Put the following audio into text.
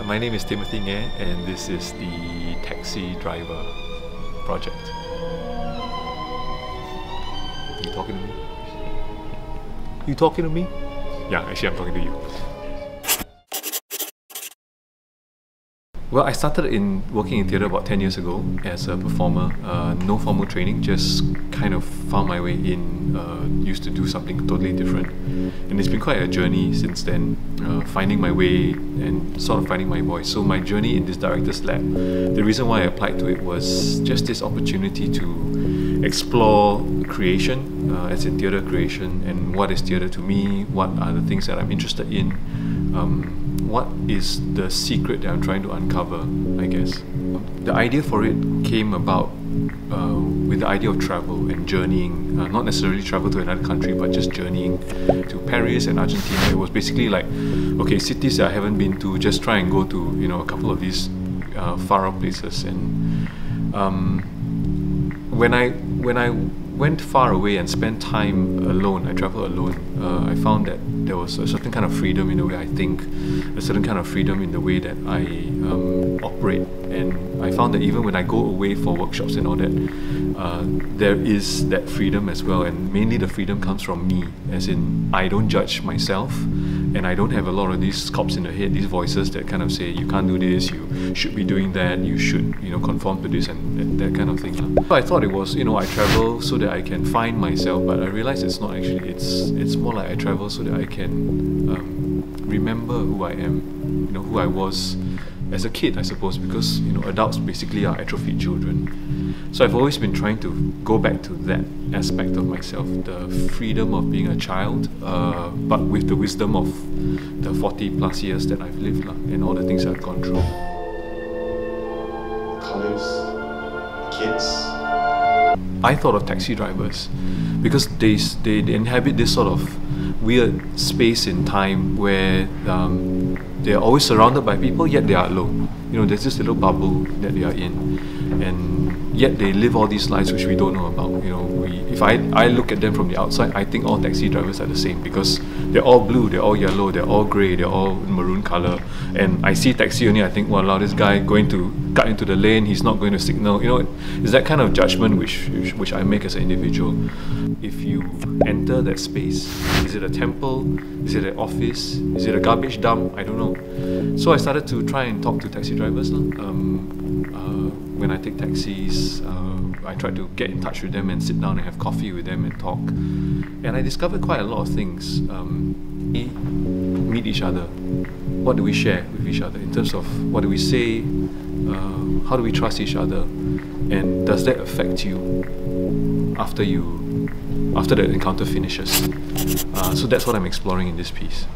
My name is Timothy Nge, and this is the Taxi Driver project. You talking to me? You talking to me? Yeah, actually I'm talking to you. Well, I started working in theatre about 10 years ago as a performer. No formal training, just kind of found my way in, used to do something totally different. And it's been quite a journey since then, finding my way and sort of finding my voice. So my journey in this Director's Lab, the reason why I applied to it was just this opportunity to explore creation, as in theatre creation, and what is theatre to me, what are the things that I'm interested in, what is the secret that I'm trying to uncover, I guess. The idea for it came about with the idea of travel and journeying, not necessarily travel to another country, but just journeying to Paris and Argentina. It was basically like, okay, cities that I haven't been to, just try and go to, a couple of these far-off places. And when I went far away and spent time alone, I traveled alone, I found that there was a certain kind of freedom in the way I think, a certain kind of freedom in the way that I operate. And I found that even when I go away for workshops and all that, there is that freedom as well, and mainly the freedom comes from me, as in I don't judge myself, and I don't have a lot of these cops in the head, these voices that kind of say you can't do this, you should be doing that, you should conform to this and that kind of thing. So I thought it was, I travel so that I can find myself, but I realized it's not actually. It's more like I travel so that I can remember who I am, who I was as a kid, I suppose, because adults basically are atrophied children. So I've always been trying to go back to that aspect of myself, the freedom of being a child, but with the wisdom of the 40 plus years that I've lived and all the things that I've gone through. Colours, kids. I thought of taxi drivers because they inhabit this sort of weird space in time where they're always surrounded by people, yet they are alone. There's this little bubble that they are in, and yet they live all these lives which we don't know about. If I look at them from the outside, I think all taxi drivers are the same because they're all blue, they're all yellow, they're all grey, they're all maroon colour. And I see taxi only, I think, wow, this guy going to cut into the lane, he's not going to signal. It's that kind of judgment which I make as an individual. If you enter that space, is it a temple? Is it an office? Is it a garbage dump? I don't know. So I started to try and talk to taxi drivers. When I take taxis, I try to get in touch with them and sit down and have coffee with them and talk. And I discovered quite a lot of things. We meet each other. What do we share with each other in terms of what do we say? How do we trust each other? And does that affect you after the encounter finishes? So that's what I'm exploring in this piece.